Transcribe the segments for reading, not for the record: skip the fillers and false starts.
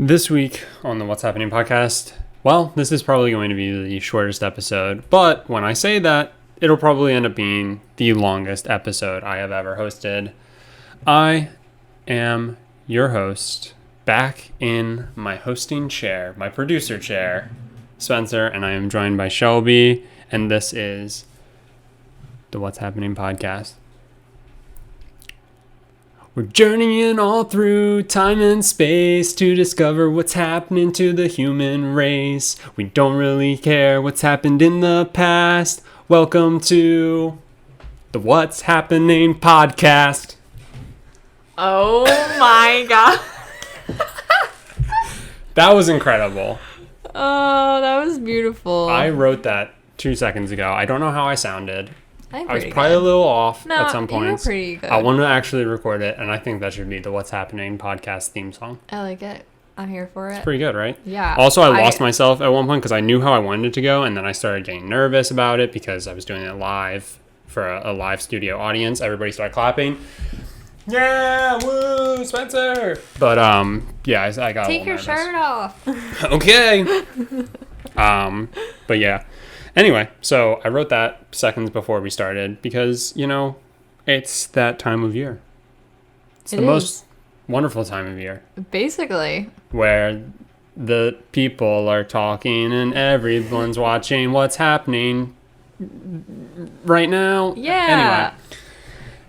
This week on the What's Happening podcast, well, this is probably going to be the shortest episode, but when I say that, it'll probably end up being the longest episode I have ever hosted. I am your host, back in my hosting chair, my producer chair, Spencer, and I am joined by Shelby, and this is the What's Happening podcast. We're journeying all through time and space to discover what's happening to the human race. We don't really care what's happened in the past. Welcome to the What's Happening podcast. Oh my god. That was incredible. Oh, that was beautiful. I wrote that 2 seconds ago. I don't know how I sounded. I was probably good. a little off No, at some points. You were pretty good. I want to actually record it, and I think that should be the What's Happening podcast theme song. I like it. I'm here for it. It's pretty good, right? Yeah. Also, I lost myself at one point because I knew how I wanted it to go, and then I started getting nervous about it because I was doing it live for a live studio audience. Everybody started clapping. Yeah, woo, Spencer! But yeah, I got Take a little your nervous. shirt off. Okay. But yeah. Anyway, so I wrote that seconds before we started because, you know, it's that time of year. It's the most wonderful time of year. Basically. Where the people are talking and everyone's watching what's happening right now. Yeah.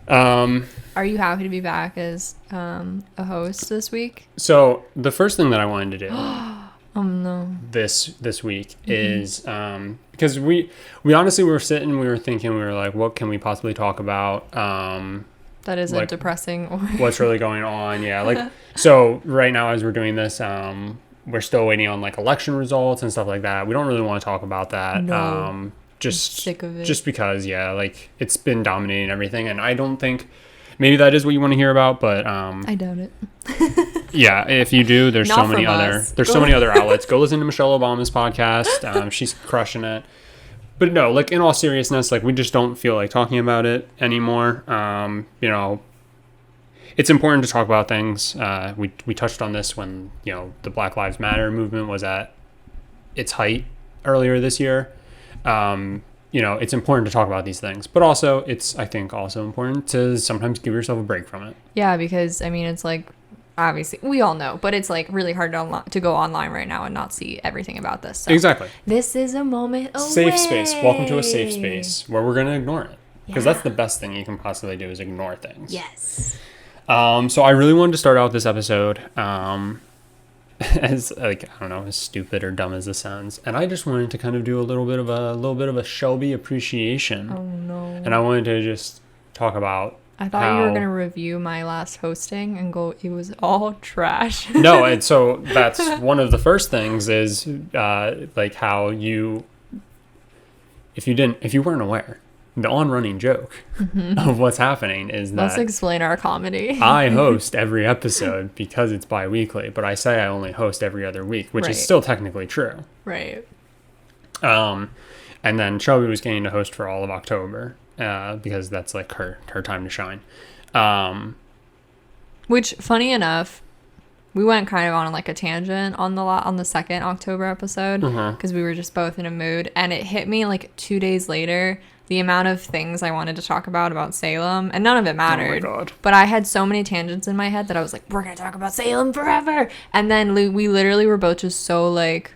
Anyway. Are you happy to be back as a host this week? So the first thing that I wanted to do Oh no. this week is because we honestly were sitting, we were thinking, we were like, what can we possibly talk about? That isn't like, depressing. What's really going on? Yeah, like so right now as we're doing this, we're still waiting on like election results and stuff like that. We don't really want to talk about that. No. Just I'm sick of it. Just because, yeah, like it's been dominating everything, and I don't think maybe that is what you want to hear about, but I doubt it. yeah, if you do, there's so many other outlets. Go listen to Michelle Obama's podcast. She's crushing it. But no, like in all seriousness, like we just don't feel like talking about it anymore. You know, it's important to talk about things. We touched on this when, you know, the Black Lives Matter movement was at its height earlier this year. You know, it's important to talk about these things, but also it's, I think, also important to sometimes give yourself a break from it. Yeah, because I mean, it's like, obviously we all know, but it's like really hard to go online right now and not see everything about this. So Exactly. This is a moment away. Safe space. Welcome to a safe space where we're going to ignore it. Because that's the best thing you can possibly do is ignore things. Yes. So I really wanted to start out this episode as like, I don't know, as stupid or dumb as this sounds. And I just wanted to kind of do a little bit of a Shelby appreciation. Oh no. And I wanted to just talk about I thought you were going to review my last hosting and go, it was all trash. No, and so that's one of the first things is like how you, if you weren't aware, the on-running joke of what's happening is that Let's explain our comedy. I host every episode because it's bi-weekly, but I say I only host every other week, which is still technically true. Right. And then Shelby was getting to host for all of October. Because that's like her time to shine. Which, funny enough, we went kind of on like a tangent on the second October episode because we were just both in a mood, and it hit me like 2 days later the amount of things I wanted to talk about Salem, and none of it mattered. Oh my God. But I had so many tangents in my head that I was like, we're gonna talk about Salem forever, and then we literally were both just so like,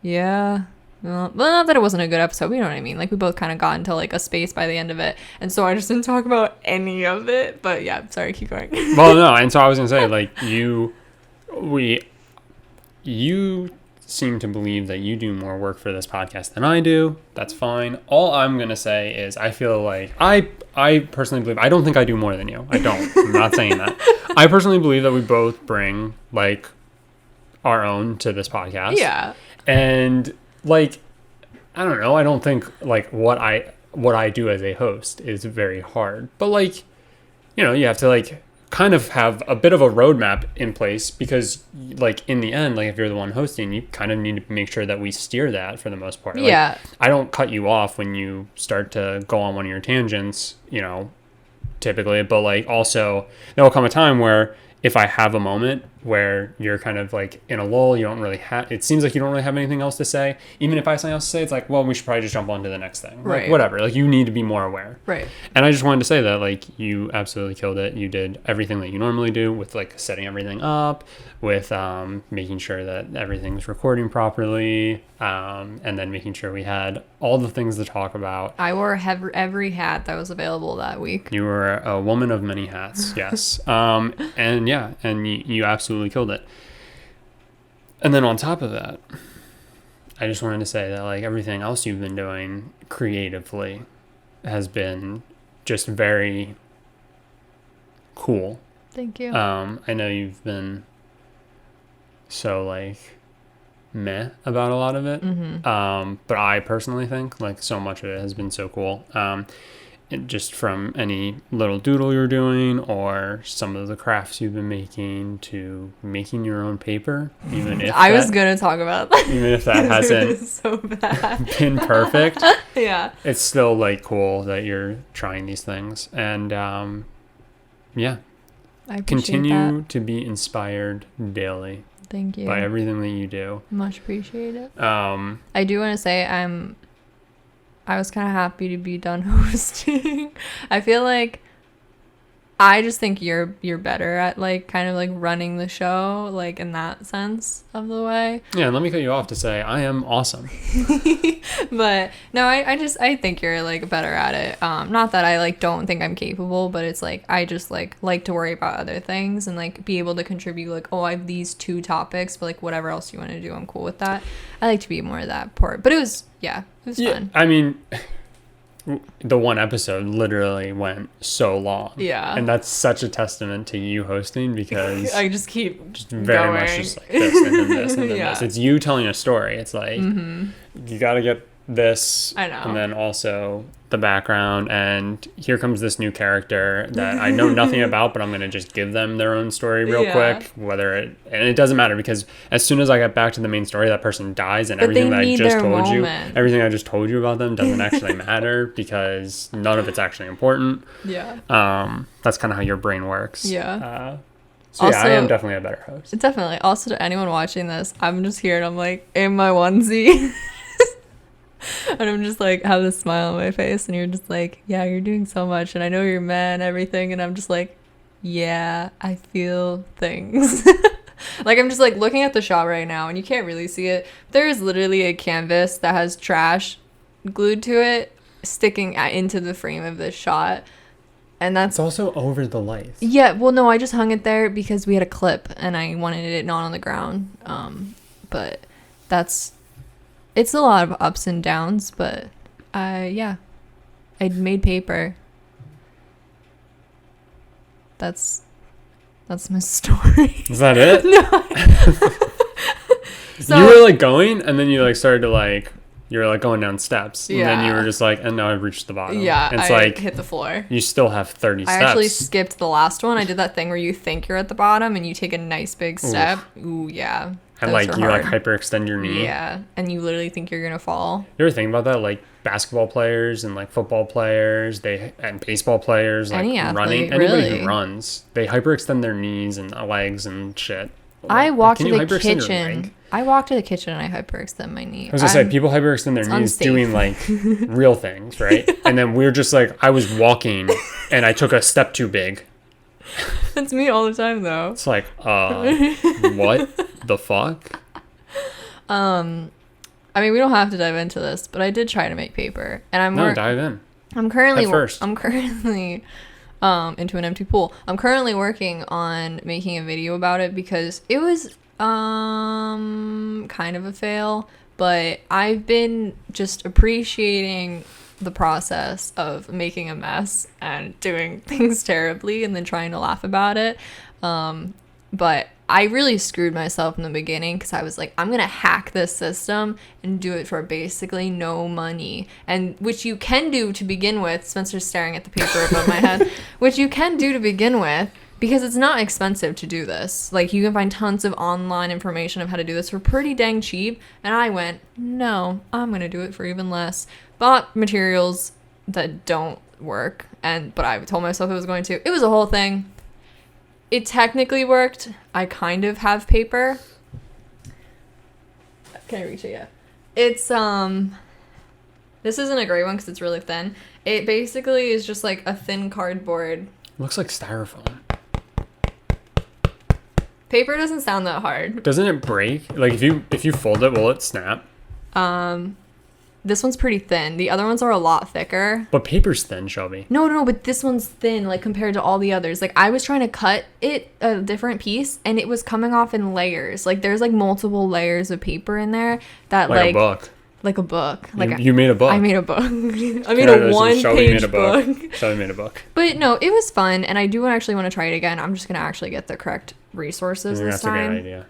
yeah. Well, not that it wasn't a good episode, but you know what I mean. Like, we both kind of got into, like, a space by the end of it. And so I just didn't talk about any of it. But, yeah, sorry, keep going. Well, no, and so I was going to say, like, you seem to believe that you do more work for this podcast than I do. That's fine. All I'm going to say is I feel like I personally believe, I don't think I do more than you. I don't. I'm not saying that. I personally believe that we both bring, like, our own to this podcast. Yeah. And... like, I don't know. I don't think like what I do as a host is very hard. But like, you know, you have to like kind of have a bit of a roadmap in place because like in the end, like if you're the one hosting, you kind of need to make sure that we steer that for the most part. Like, yeah. I don't cut you off when you start to go on one of your tangents, you know, typically, but like also there will come a time where if I have a moment where you're kind of like in a lull. You don't really have, it seems like you don't really have anything else to say. Even if I have something else to say, it's like, well, we should probably just jump on to the next thing. Right. Like, whatever. Like, you need to be more aware. Right. And I just wanted to say that, like, you absolutely killed it. You did everything that you normally do with, like, setting everything up, with making sure that everything's recording properly, and then making sure we had all the things to talk about. I wore every hat that was available that week. You were a woman of many hats, yes. And yeah, and you absolutely killed it. And then on top of that, I just wanted to say that, like, everything else you've been doing creatively has been just very cool. Thank you. I know you've been so, like, meh about a lot of it. But I personally think, like, so much of it has been so cool. Just from any little doodle you're doing, or some of the crafts you've been making, to making your own paper, even if I was gonna talk about that. Even if that hasn't so bad. been perfect. Yeah. It's still, like, cool that you're trying these things. And yeah. I Continue to be inspired daily. Thank you. By everything that you do. Much appreciated. I do want to say I was kind of happy to be done hosting. I feel like I just think you're better at, like, kind of, like, running the show, like, in that sense of the way. Yeah, let me cut you off to say I am awesome. But no, I think you're, like, better at it. Not that I, like, don't think I'm capable, but it's like I just like to worry about other things and, like, be able to contribute, like, oh, I have these 2 topics, but, like, whatever else you want to do, I'm cool with that. I like to be more of that part. But it was fun. I mean, the one episode literally went so long. Yeah. And that's such a testament to you hosting, because I just keep very going. much just like this and then this and then Yeah. this. It's you telling a story. It's like, you got to get this. I know. And then also the background, and here comes this new character that I know nothing about, but I'm going to just give them their own story real quick, and it doesn't matter, because as soon as I get back to the main story, that person dies, and everything that I just told you about them doesn't actually matter, because none of it's actually important. Yeah. That's kind of how your brain works. Yeah. So also, yeah, I am definitely a better host. Definitely. Also, to anyone watching this, I'm just here and I'm, like, in my onesie. And I'm just, like, have this smile on my face, and you're just like, yeah, you're doing so much, and I know you're mad and everything, and I'm just like, yeah, I feel things. Like, I'm just, like, looking at the shot right now, and you can't really see it. There is literally a canvas that has trash glued to it, sticking into the frame of this shot. And that's also over the lights. Yeah, well, no, I just hung it there because we had a clip, and I wanted it not on the ground. But it's a lot of ups and downs, but I made paper. That's my story. Is that it? No. So, you were, like, going, and then you, like, started to, like, you were, like, going down steps, and then you were just like, and now I've reached the bottom. Yeah, it's I like hit the floor. You still have 30 steps. I actually skipped the last one. I did that thing where you think you're at the bottom and you take a nice big step. Ooh, yeah. And, like, you hard. Like, hyperextend your knee. Yeah, and you literally think you're gonna fall. You ever think about that? Like, basketball players and, like, football players, and baseball players, like, running. Anybody who runs, they hyperextend their knees and legs and shit. I walked to the kitchen. I walked to the kitchen and I hyperextend my knee. I was gonna say, people hyperextend their knees doing, like, real things, right? And then we're just like, I was walking and I took a step too big. That's me all the time, though. It's like, what the fuck? I mean, we don't have to dive into this, but I did try to make paper, and dive in. I'm currently into an empty pool. I'm currently working on making a video about it because it was kind of a fail, but I've been just appreciating the process of making a mess and doing things terribly and then trying to laugh about it. But I really screwed myself in the beginning because I was like, I'm going to hack this system and do it for basically no money. And which you can do to begin with. Spencer's staring at the paper above my head. Which you can do to begin with because it's not expensive to do this. Like, you can find tons of online information of how to do this for pretty dang cheap. And I went, no, I'm going to do it for even less. Bought materials that don't work. But I told myself it was going to. It was a whole thing. it technically worked. I kind of have paper. Can I reach it yet? It's, this isn't a great one because it's really thin. It basically is just like a thin cardboard. Looks like styrofoam. Paper doesn't sound that hard. Doesn't it break? Like, if you fold it, will it snap? This one's pretty thin. The other ones are a lot thicker. But paper's thin, Shelby. No, but this one's thin, like, compared to all the others. Like, I was trying to cut it a different piece, and it was coming off in layers. Like, there's, like, multiple layers of paper in there that, like a book. Like a book. Like you made a book. I made a book. I made a one-page book. Shelby made a book. But no, it was fun, and I do actually want to try it again. I'm just going to actually get the correct resources this time. That's a good idea.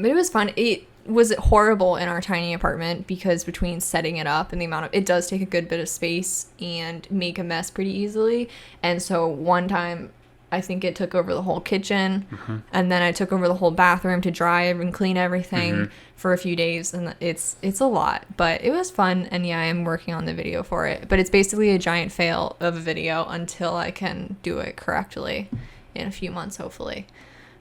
But it was fun. It was horrible in our tiny apartment because between setting it up and the amount of... It does take a good bit of space and make a mess pretty easily. And so one time... I think it took over the whole kitchen, and then I took over the whole bathroom to dry and clean everything for a few days, and it's a lot, but it was fun, and yeah, I am working on the video for it, but it's basically a giant fail of a video until I can do it correctly in a few months, hopefully.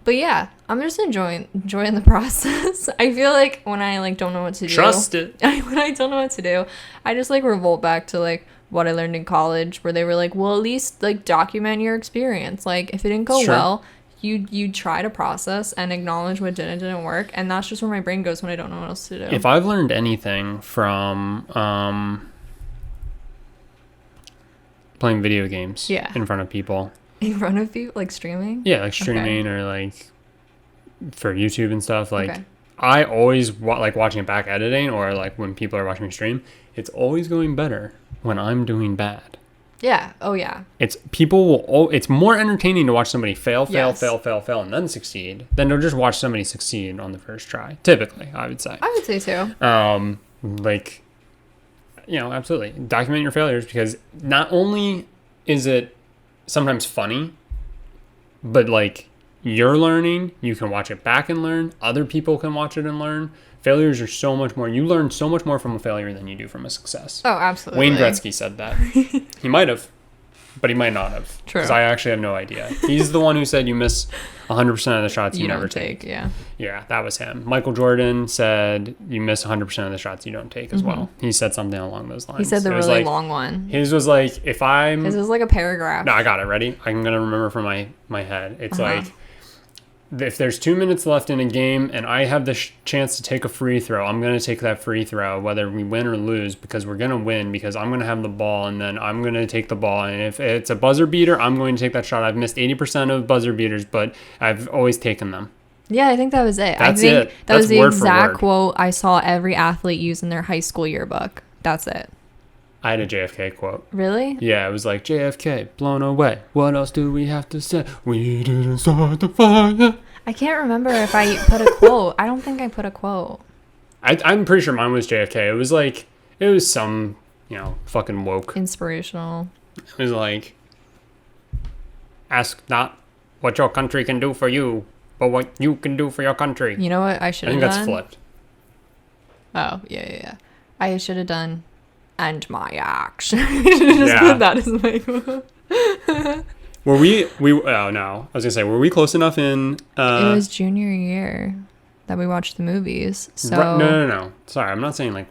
But yeah, I'm just enjoying the process. I feel like when I like don't know what to do, trust it. When I don't know what to do, I just like revolt back to like what I learned in college, where they were like, well, at least like document your experience. Like if it didn't go well, you try to process and acknowledge what didn't work, and that's just where my brain goes when I don't know what else to do. If I've learned anything from playing video games in front of people. In front of you, like streaming? Yeah, like streaming or like for YouTube and stuff. Like I always like watching it back editing, or like when people are watching me stream, it's always going better when I'm doing bad. Yeah. Oh yeah. It's more entertaining to watch somebody fail, and then succeed than to just watch somebody succeed on the first try. Typically, I would say. I would say so. Like, you know, absolutely document your failures, because not only is it sometimes funny, but like you're learning, you can watch it back and learn. Other people can watch it and learn. Failures are so much more. You learn so much more from a failure than you do from a success. Oh, absolutely. Wayne Gretzky said that. He might have, but he might not have. True. Because I actually have no idea. He's the one who said you miss 100% of the shots you never take. Yeah. Yeah, that was him. Michael Jordan said you miss 100% of the shots you don't take as well. He said something along those lines. He said the really long one. His was like, His was like a paragraph. No, I got it. Ready? I'm going to remember from my head. It's like, if there's 2 minutes left in a game and I have the chance to take a free throw, I'm going to take that free throw, whether we win or lose, because we're going to win, because I'm going to have the ball, and then I'm going to take the ball. And if it's a buzzer beater, I'm going to take that shot. I've missed 80% of buzzer beaters, but I've always taken them. Yeah, I think that was it. That's it. That was the exact quote I saw every athlete use in their high school yearbook. That's it. I had a JFK quote. Really? Yeah, it was like, JFK, blown away. What else do we have to say? We didn't start the fire. I can't remember if I put a quote. I don't think I put a quote. I'm pretty sure mine was JFK. It was some, fucking woke. Inspirational. It was like, ask not what your country can do for you, but what you can do for your country. You know what I should have done? I think that's flipped. Oh, yeah. I should have done, and my axe. Just put that as my quote. Were we oh no, I was gonna say, were we close enough in it was junior year that we watched the movies, so no, sorry, I'm not saying like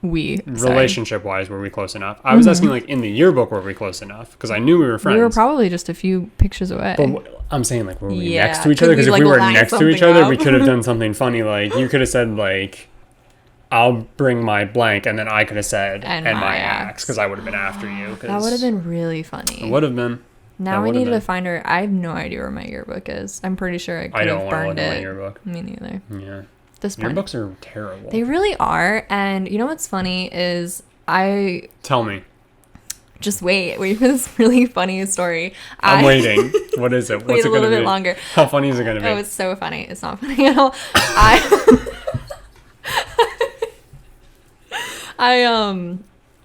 relationship wise were we close enough. I was asking like in the yearbook were we close enough, because I knew we were friends. We were probably just a few pictures away, but I'm saying like were we next to each other, because if we were next to each other we could have done something funny, like you could have said like, I'll bring my blank, and then I could have said and my axe, because I would have been after you. That would have been really funny. It would have been. Now we need to find her. I have no idea where my yearbook is. I'm pretty sure I could have burned it. I don't want to look at my yearbook. Me neither. Yeah. This point. Yearbooks are terrible. They really are. And you know what's funny is Tell me. Just wait for this really funny story. I'm waiting. What is it? What's wait it a little bit longer. How funny is it going to be? Oh, it's so funny. It's not funny at all.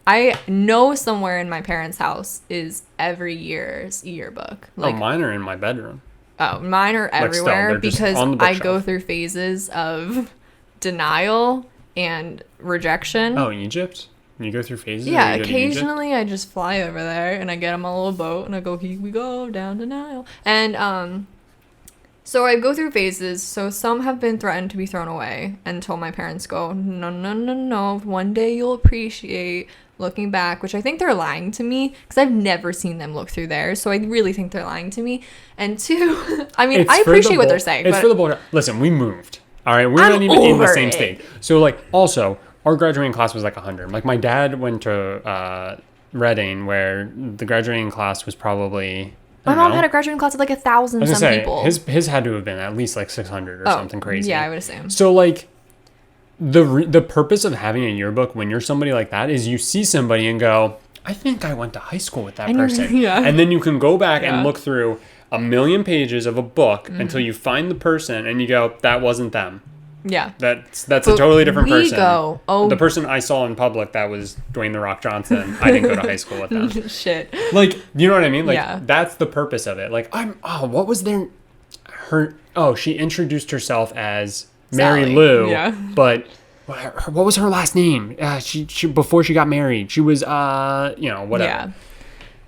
I know somewhere in my parents' house is every year's yearbook. Like, mine are in my bedroom. Oh, mine are everywhere because I go through phases of denial and rejection. Oh, Egypt? You go through phases? Yeah, occasionally I just fly over there and I get on my little boat and I go, here we go, down to Nile. And So I go through phases. So some have been threatened to be thrown away until my parents go, no, no, no, no. One day you'll appreciate looking back, which I think they're lying to me because I've never seen them look through theirs. So I really think they're lying to me. And two, I mean, I appreciate what they're saying. It's for the bullshit. Listen, we moved. All right, we're not even in the same state. So like, also, our graduating class was like 100. Like my dad went to Reading, where the graduating class was probably. My mom had a graduating class of like 1,000 people. His had to have been at least like 600 or something crazy. Yeah, I would assume. So like the purpose of having a yearbook when you're somebody like that is you see somebody and go, I think I went to high school with that person. Yeah. And then you can go back and look through a million pages of a book until you find the person and you go, that wasn't them. Yeah. That's a totally different person. The person I saw in public that was Dwayne The Rock Johnson, I didn't go to high school with them. Shit. Like, you know what I mean? Like, that's the purpose of it. Like, what was she introduced herself as Mary Sally. Lou, but what was her last name? She before she got married, she was, whatever. Yeah.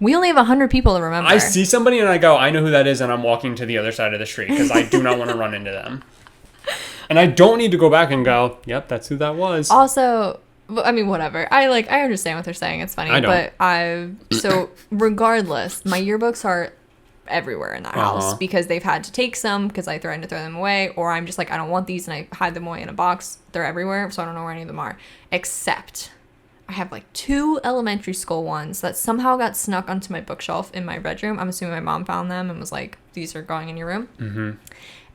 We only have 100 people to remember. I see somebody and I go, I know who that is, and I'm walking to the other side of the street because I do not want to run into them. And I don't need to go back and go, yep, that's who that was. Also, I mean, whatever. I understand what they're saying. It's funny. I don't. But so regardless, my yearbooks are everywhere in that house because they've had to take some because I threatened to throw them away, or I'm just like, I don't want these, and I hide them away in a box. They're everywhere, so I don't know where any of them are. Except I have like 2 elementary school ones that somehow got snuck onto my bookshelf in my bedroom. I'm assuming my mom found them and was like, these are going in your room. Mm-hmm.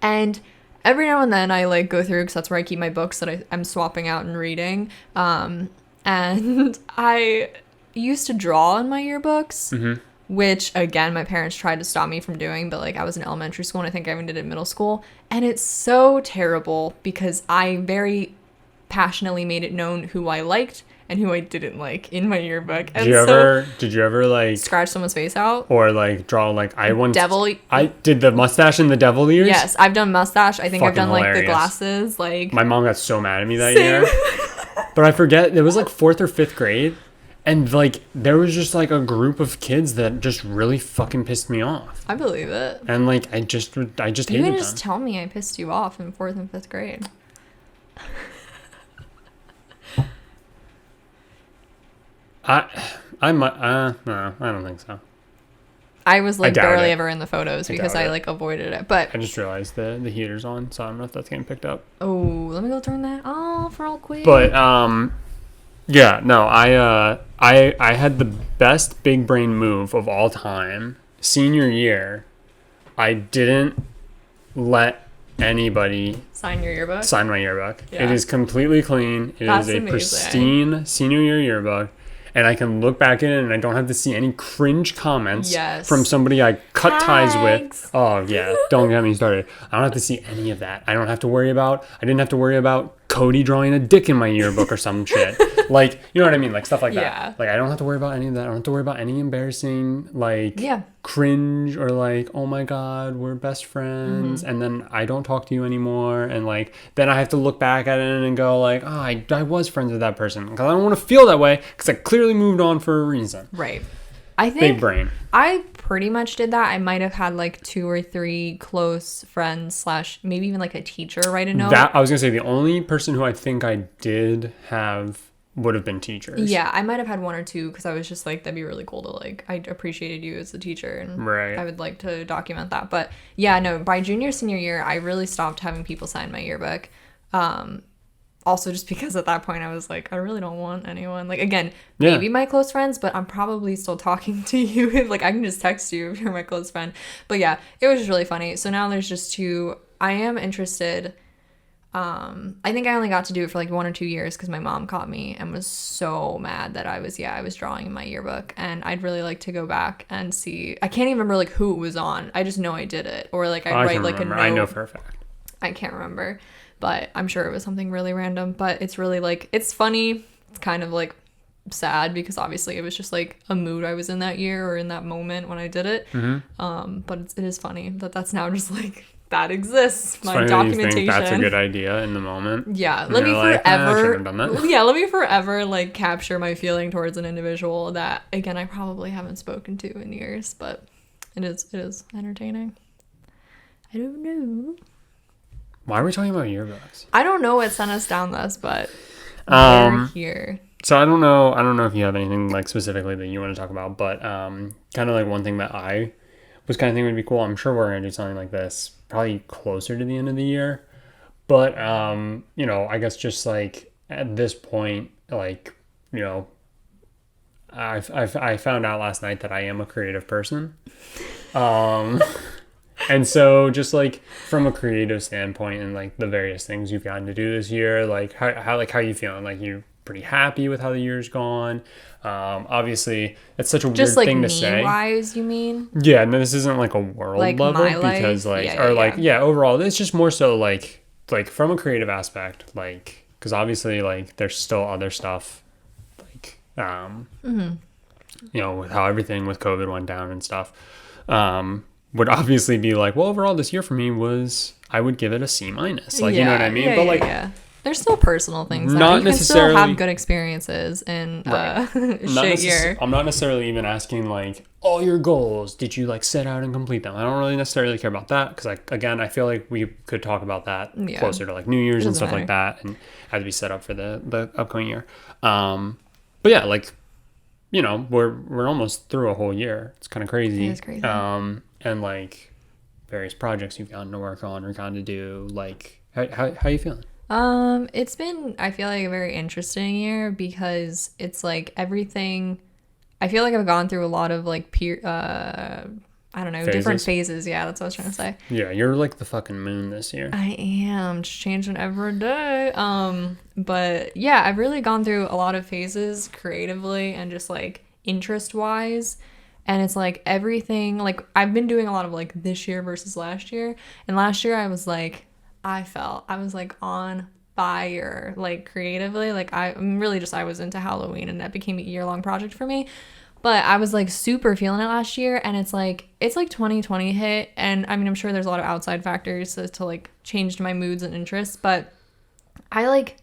And every now and then I like go through because that's where I keep my books that I'm swapping out and reading. And I used to draw in my yearbooks, which again, my parents tried to stop me from doing, but like I was in elementary school and I think I even did it in middle school. And it's so terrible because I very passionately made it known who I liked and who I didn't like in my yearbook. And did you ever like scratch someone's face out or like draw like I did the mustache and the devil ears? Yes, I've done mustache. I think I've done hilarious. Like the glasses. Like my mom got so mad at me that year. But I forget, it was like 4th or 5th grade, and like there was just like a group of kids that just really fucking pissed me off. I believe it. And like I just hated them. You can just tell me I pissed you off in 4th and 5th grade. No, I don't think so. I was like barely ever in the photos because I like avoided it. But I just realized the heater's on, so I don't know if that's getting picked up. Oh, let me go turn that off real quick. But yeah, no, I had the best big brain move of all time. Senior year, I didn't let anybody sign your yearbook. Sign my yearbook. Yeah. It is completely clean. That's is a amazing. Pristine senior year yearbook. And I can look back in it and I don't have to see any cringe comments from somebody I cut ties with. Oh, yeah. Don't get me started. I don't have to see any of that. I didn't have to worry about Cody drawing a dick in my yearbook or some shit. Like, you know what I mean? Like, stuff like that. Like, I don't have to worry about any of that. I don't have to worry about any embarrassing, like, cringe or like, oh my God, we're best friends. And then I don't talk to you anymore. And like, then I have to look back at it and go like, oh, I was friends with that person. Because I don't want to feel that way because I clearly moved on for a reason. Right. I think big brain. I pretty much did that. I might have had like 2 or 3 close friends / maybe even like a teacher write a note. That I was gonna say the only person who I think I did have would have been teachers. Yeah, I might have had 1 or 2 because I was just like, that'd be really cool to like, I appreciated you as a teacher and I would like to document that. But yeah, no, by senior year, I really stopped having people sign my yearbook. Also, just because at that point I was like, I really don't want anyone. Like, again, maybe my close friends, but I'm probably still talking to you. Like, I can just text you if you're my close friend. But yeah, it was just really funny. So now there's just 2. I am interested. I think I only got to do it for like 1 or 2 years because my mom caught me and was so mad that I was drawing in my yearbook. And I'd really like to go back and see. I can't even remember like who it was on. I just know I did it. Or like I'd write like a note. I know for a fact. I can't remember. But I'm sure it was something really random. But it's really like, it's funny. It's kind of like sad because obviously it was just like a mood I was in that year or in that moment when I did it. But it is funny that that's now just like, that exists. It's my funny documentation. That you think that's a good idea in the moment. Yeah. Let me forever. I shouldn't have done that. Yeah. Let me forever like capture my feeling towards an individual that again, I probably haven't spoken to in years, but it is entertaining. I don't know. Why are we talking about yearbooks? I don't know what sent us down this, but we're here. So I don't know if you have anything like specifically that you want to talk about, but kind of like one thing that I was kind of thinking would be cool. I'm sure we're gonna do something like this probably closer to the end of the year, but you know, I guess just like at this point, like, you know, I found out last night that I am a creative person. And so just like from a creative standpoint and like the various things you've gotten to do this year, like how you feeling? Like you pretty happy with how the year's gone? Obviously it's such a just weird like thing to say. Wise, you mean? Yeah, no, this isn't like a world like level my life? because like overall it's just more so like from a creative aspect, like because obviously like there's still other stuff like you know, with how everything with COVID went down and stuff. Would obviously be like, well, overall this year for me was, I would give it a C-. Like, you know what I mean? Yeah, but like, there's still personal things. Not you necessarily. Can still have good experiages in shit year. I'm not necessarily even asking like all your goals. Did you like set out and complete them? I don't really necessarily care about that because like again, I feel like we could talk about that closer to like New Year's and stuff like that, and have to be set up for the upcoming year. But yeah, like, you know, we're almost through a whole year. It's kind of crazy. It is crazy. And like various projects you've gotten to work on or gotten to do, like how you feeling? It's been, I feel like, a very interesting year because it's like everything. I feel like I've gone through a lot of like I don't know, different phases. Yeah, that's what I was trying to say. Yeah, you're like the fucking moon this year. I am, just changing every day. But yeah, I've really gone through a lot of phases creatively and just like interest wise. And it's like everything, like I've been doing a lot of like this year versus last year. And last year I was like, I was like on fire, like creatively. Like I was into Halloween and that became a year-long project for me. But I was like super feeling it last year. And it's like 2020 hit. And I mean, I'm sure there's a lot of outside factors to like changed my moods and interests. But I like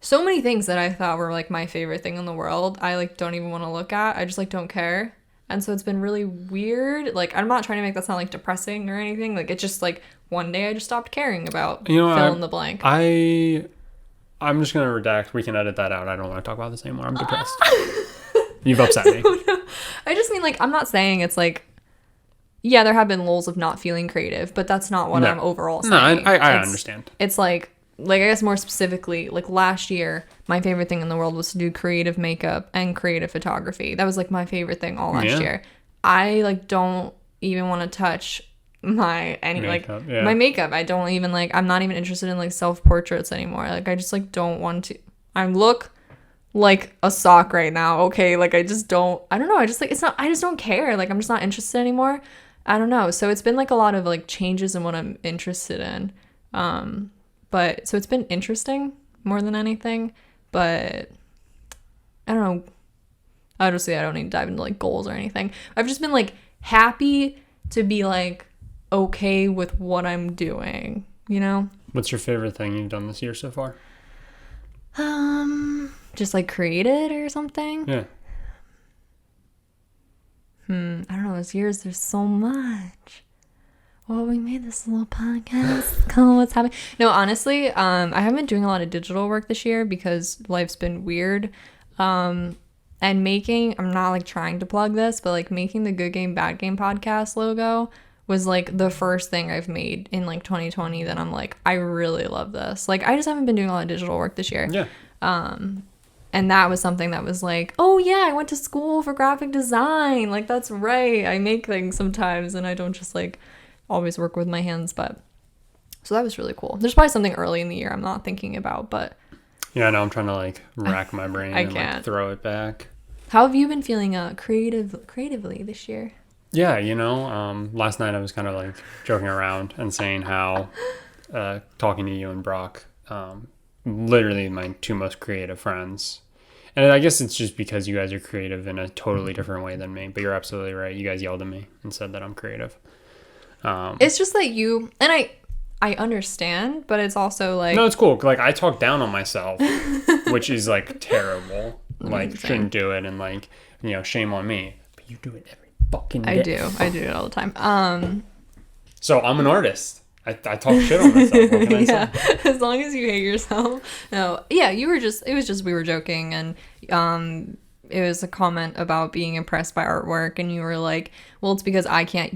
so many things that I thought were like my favorite thing in the world. I like don't even want to look at. I just like don't care. And so it's been really weird. Like, I'm not trying to make that sound like depressing or anything. Like, it's just like one day I just stopped caring about fill in the blank. I'm just going to redact. We can edit that out. I don't want to talk about this anymore. I'm depressed. You've upset me. No. I just mean, like, I'm not saying it's like, yeah, there have been lulls of not feeling creative, but that's not what I'm overall saying. No, I understand. It's like I guess more specifically, like last year, my favorite thing in the world was to do creative makeup and creative photography. That was like my favorite thing all last year. I like don't even want to touch my makeup. I don't even like, I'm not even interested in like self-portraits anymore. Like I just like don't want to. I look like a sock right now. Okay. Like I just don't, I don't know. I just like, I just don't care. Like I'm just not interested anymore. I don't know. So it's been like a lot of like changes in what I'm interested in. But so it's been interesting more than anything, but I don't know. Obviously, I don't need to dive into like goals or anything. I've just been like happy to be like okay with what I'm doing, you know? What's your favorite thing you've done this year so far? Just like created or something? Yeah. I don't know. This year there's so much. Well, we made this little podcast. Call what's happening. No, honestly, I haven't been doing a lot of digital work this year because life's been weird. And I'm not like trying to plug this, but like making the Good Game, Bad Game podcast logo was like the first thing I've made in like 2020 that I'm like, I really love this. Like, I just haven't been doing a lot of digital work this year. Yeah. And that was something that was like, oh yeah, I went to school for graphic design. Like, that's right. I make things sometimes and I don't just like always work with my hands, but so that was really cool. There's probably something early in the year I'm not thinking about, but yeah, no, I'm trying to like rack my brain I and can't. like throw it back. How have you been feeling creatively this year? Yeah, you know, last night I was kind of like joking around and saying how talking to you and Brock, literally my two most creative friends. And I guess it's just because you guys are creative in a totally different way than me, but you're absolutely right. You guys yelled at me and said that I'm creative. It's just that you, and I understand, but it's also like, no, it's cool. Like I talk down on myself, which is like terrible. Like shouldn't do it, and like, you know, shame on me. But you do it every fucking day. I do it all the time. So I'm an artist. I talk shit on myself. What can I Yeah, say? as long as you hate yourself. No, yeah, it was just we were joking, and it was a comment about being impressed by artwork, and you were like, well, it's because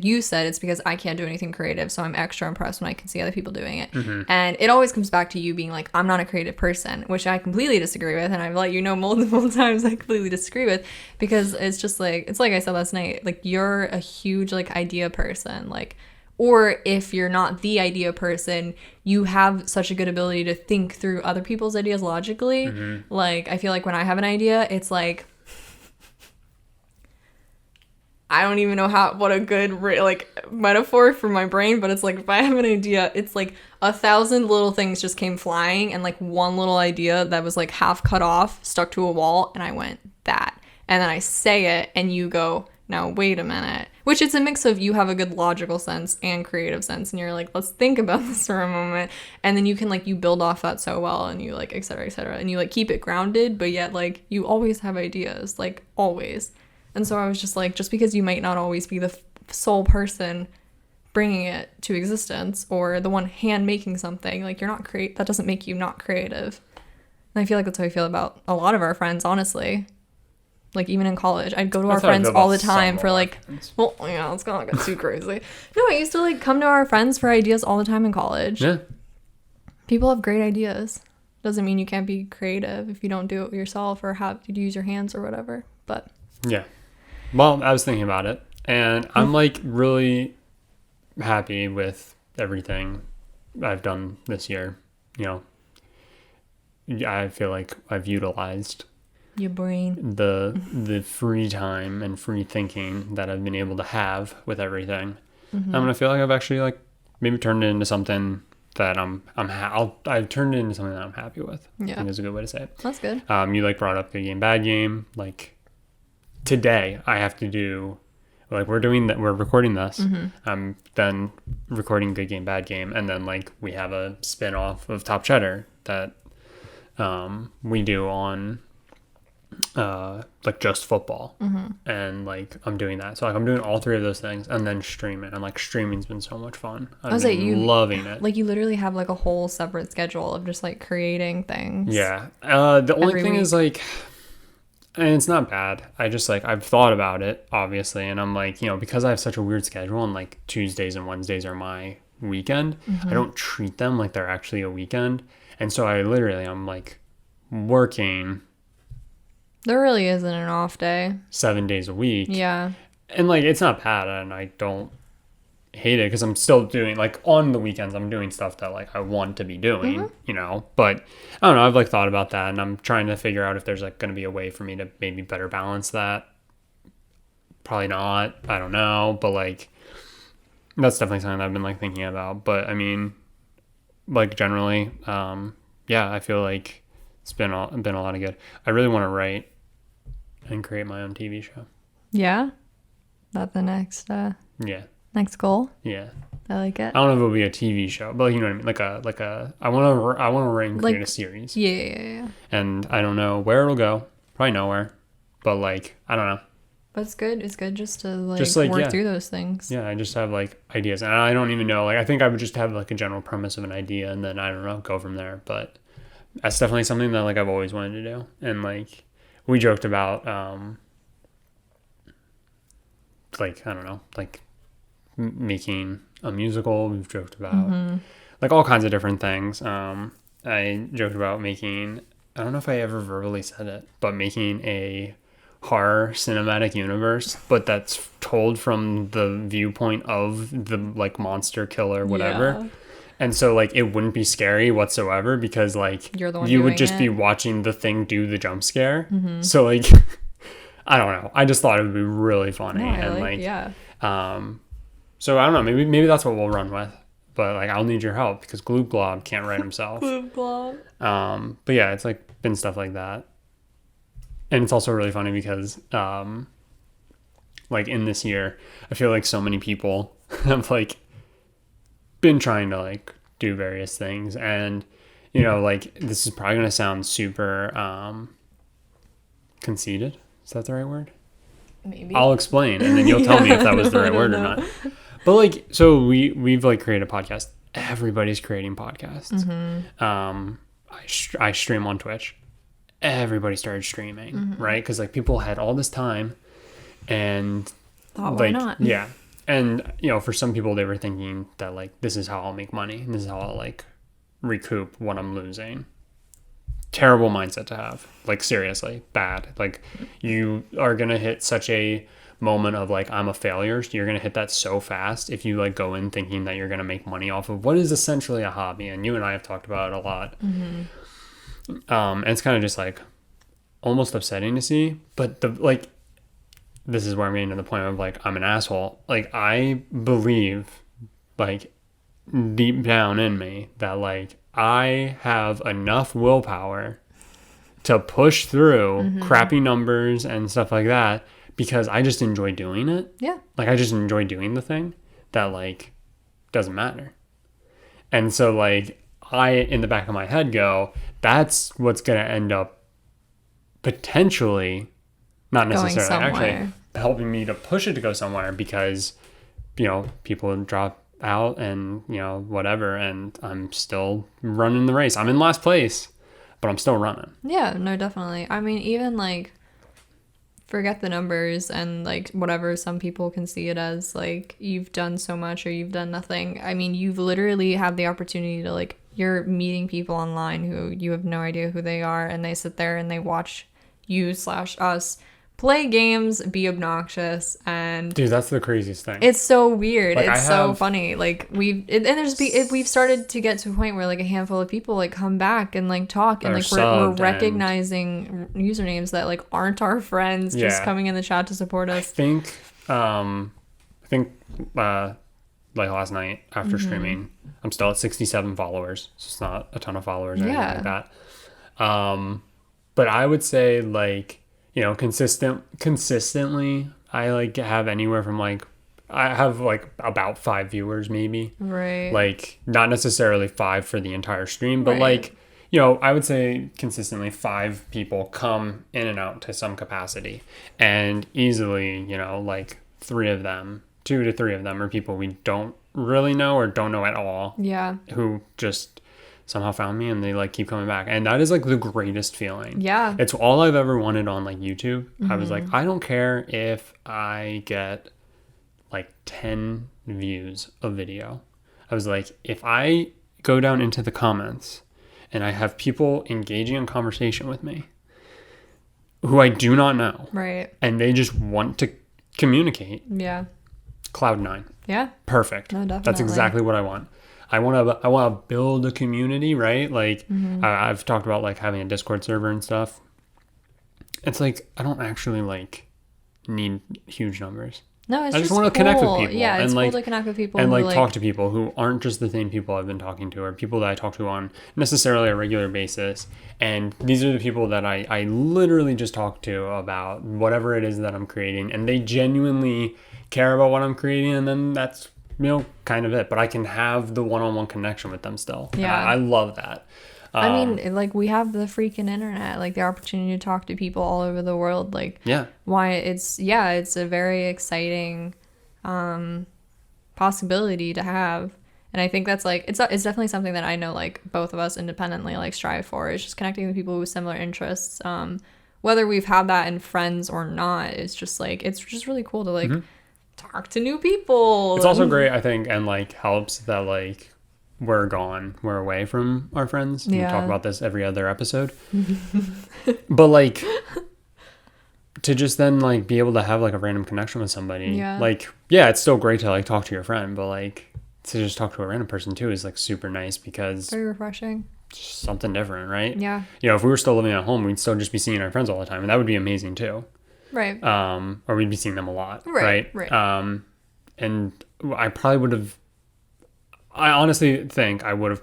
you said it's because I can't do anything creative, so I'm extra impressed when I can see other people doing it. And it always comes back to you being like, I'm not a creative person, which I completely disagree with, and I've let you know multiple times I completely disagree with, because it's just like, it's like I said last night, like, you're a huge like idea person, like, or if you're not the idea person, you have such a good ability to think through other people's ideas logically. Like, I feel like when I have an idea, it's like, I don't even know what a good like metaphor for my brain, but it's like, if I have an idea, it's like 1,000 little things just came flying, and like one little idea that was like half cut off stuck to a wall, and I went, that. And then I say it, and you go, now wait a minute. Which it's a mix of, you have a good logical sense and creative sense, and you're like, let's think about this for a moment, and then you can like, you build off that so well, and you like, etc., and you like keep it grounded, but yet like you always have ideas, like always. And so I was just like, just because you might not always be the sole person bringing it to existence, or the one hand making something, like, you're not that doesn't make you not creative. And I feel like that's how I feel about a lot of our friends, honestly. Like, even in college, I'd go to our friends all the time for like, well, yeah, let's not get too crazy. No, I used to like come to our friends for ideas all the time in college. Yeah. People have great ideas. Doesn't mean you can't be creative if you don't do it yourself or have to use your hands or whatever. But yeah. Well, I was thinking about it, and I'm like really happy with everything I've done this year. You know, I feel like I've utilized your brain, the free time and free thinking that I've been able to have with everything. I'm gonna feel like I've actually like maybe turned it into something that I've turned it into something that I'm happy with. Yeah, I think is a good way to say it. That's good. You like brought up good game, bad game. Like, today I have to do, like, we're recording this. I'm then recording good game, bad game, and then like we have a spin-off of Top Cheddar that we do on like just football. And like I'm doing that, so like I'm doing all three of those things and then streaming, and like streaming's been so much fun. I've been loving it. Like, you literally have like a whole separate schedule of just like creating things. Yeah. The only thing is like, and it's not bad. I just like, I've thought about it, obviously, and I'm like, you know, because I have such a weird schedule and like Tuesdays and Wednesdays are my weekend, I don't treat them like they're actually a weekend. And so I'm like working. There really isn't an off day. 7 days a week. Yeah. And like, it's not bad, and I don't hate it, because I'm still doing, like, on the weekends, I'm doing stuff that like I want to be doing, you know, but I don't know, I've like thought about that, and I'm trying to figure out if there's like going to be a way for me to maybe better balance that. Probably not, I don't know, but like, that's definitely something that I've been like thinking about. But I mean, like, generally, yeah, I feel like it's been a lot of good. I really want to write and create my own TV show. Yeah, that's the next yeah next goal. Yeah, I like it. I don't know if it'll be a TV show, but like, you know what I mean, like a I want to write and create a series. Yeah. And I don't know where it'll go. Probably nowhere. But like, I don't know. But it's good. It's good just to like work through those things. Yeah, I just have like ideas, and I don't even know. Like, I think I would just have like a general premise of an idea, and then I don't know, go from there. But that's definitely something that like I've always wanted to do. And like, we joked about like, I don't know, like making a musical. We've joked about like all kinds of different things. I joked about making, I don't know if I ever verbally said it, but making a horror cinematic universe, but that's told from the viewpoint of the like monster killer, whatever. Yeah. And so like, it wouldn't be scary whatsoever, because like you're the one you would just be watching the thing do the jump scare. So like, I don't know. I just thought it would be really funny. So I don't know. Maybe that's what we'll run with. But like, I'll need your help, because Gloob Glob can't write himself. Gloob Glob. But yeah, it's like been stuff like that. And it's also really funny because like in this year, I feel like so many people have like been trying to like do various things, and you know, like, this is probably gonna sound super conceited. Is that the right word? Maybe. I'll explain, and then you'll tell me if that was the right word or not. But like, so we've like created a podcast everybody's creating podcasts. I stream on Twitch. Everybody started streaming, right? Because like people had all this time, and Thought, like, why not? yeah. And for some people, they were thinking that like this is how I'll make money, and this is how I'll like recoup what I'm losing. Terrible mindset to have. Like, seriously, bad. Like, you are gonna hit such a moment of like, I'm a failure. You're gonna hit that so fast if you like go in thinking that you're gonna make money off of what is essentially a hobby. And you and I have talked about it a lot. And it's kind of just like almost upsetting to see. But this is where I'm getting to the point of like, I'm an asshole. Like, I believe like deep down in me that like I have enough willpower to push through crappy numbers and stuff like that, because I just enjoy doing it. Yeah. Like, I just enjoy doing the thing that like doesn't matter. And so like I, in the back of my head, go, that's what's going to end up potentially, not necessarily actually, helping me to push it to go somewhere, because people drop out and whatever, and I'm still running the race. I'm in last place, but I'm still running. Yeah, no, definitely. I mean, even like, forget the numbers and like whatever some people can see it as, like you've done so much or you've done nothing. I mean, you've literally had the opportunity to like, you're meeting people online who you have no idea who they are, and they sit there and they watch you/us play games, be obnoxious, and dude, that's the craziest thing. It's so weird. Like, it's so funny. Like we've started to get to a point where like a handful of people like come back and like talk, and like we're recognizing usernames that like aren't our friends, just coming in the chat to support us. I think like last night after streaming, I'm still at 67 followers. So it's not a ton of followers or anything like that. But I would say like, consistently, I like have anywhere from like, I have like about 5 viewers maybe. Right. Like, not necessarily 5 for the entire stream, but like, I would say consistently 5 people come in and out to some capacity. And easily, like 3 of them, 2 to 3 of them are people we don't really know or don't know at all. Yeah. Who just somehow found me, and they like keep coming back, and that is like the greatest feeling. Yeah, it's all I've ever wanted on like YouTube. I was like, I don't care if I get like 10 views of video. I was like, if I go down into the comments and I have people engaging in conversation with me who I do not know, right, and they just want to communicate, cloud 9. Yeah, perfect. No, definitely. That's exactly what I want. I want to build a community, right? Like, I've talked about like having a Discord server and stuff. It's like, I don't actually like need huge numbers. No, it's I just want to connect with people. Yeah, it's and, cool to connect with people. And who, like talk to people who aren't just the same people I've been talking to, or people that I talk to on necessarily a regular basis. And these are the people that I literally just talk to about whatever it is that I'm creating. And they genuinely care about what I'm creating. And then that's, kind of it. But I can have the one-on-one connection with them still. Yeah. I love that. I mean, like, we have the freaking internet, like the opportunity to talk to people all over the world. Like, why it's a very exciting possibility to have. And I think that's like, it's definitely something that I know, like, both of us independently like strive for, is just connecting with people with similar interests. Whether we've had that in friends or not, it's just like, it's just really cool to like talk to new people. It's also great, I think, and like helps that like we're away from our friends. We talk about this every other episode. But like, to just then like be able to have like a random connection with somebody, like, it's still great to like talk to your friend, but like to just talk to a random person too is like super nice, because very refreshing. Something different, right? Yeah. If we were still living at home, we'd still just be seeing our friends all the time, and that would be amazing too. Right. Or we'd be seeing them a lot. Right. And I honestly think I would have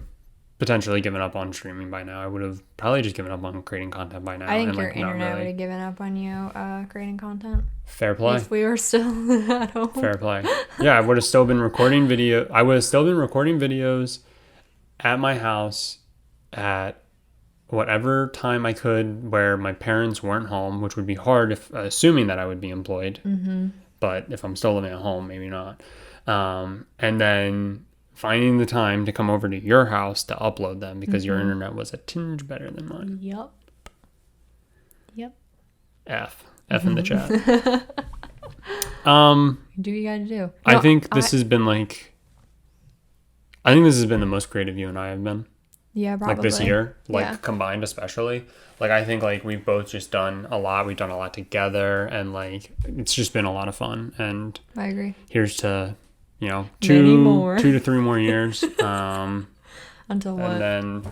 potentially given up on streaming by now. I would have probably just given up on creating content by now. I think your internet would have given up on you creating content. Fair play. If we were still at home. Fair play. Yeah, I would have still been recording video. I would have still been recording videos at my house at whatever time I could, where my parents weren't home, which would be hard if assuming that I would be employed. But if I'm still living at home, maybe not. And then finding the time to come over to your house to upload them because your internet was a tinge better than mine. Yep. F in the chat. Do what you gotta do. I think this has been like, I think this has been the most creative you and I have been. Yeah, probably. Like this year, like combined especially. Like I think like we've both just done a lot. We've done a lot together, and like it's just been a lot of fun. And I agree. Here's to, you know, 2 to 3 more years. Until what? And then,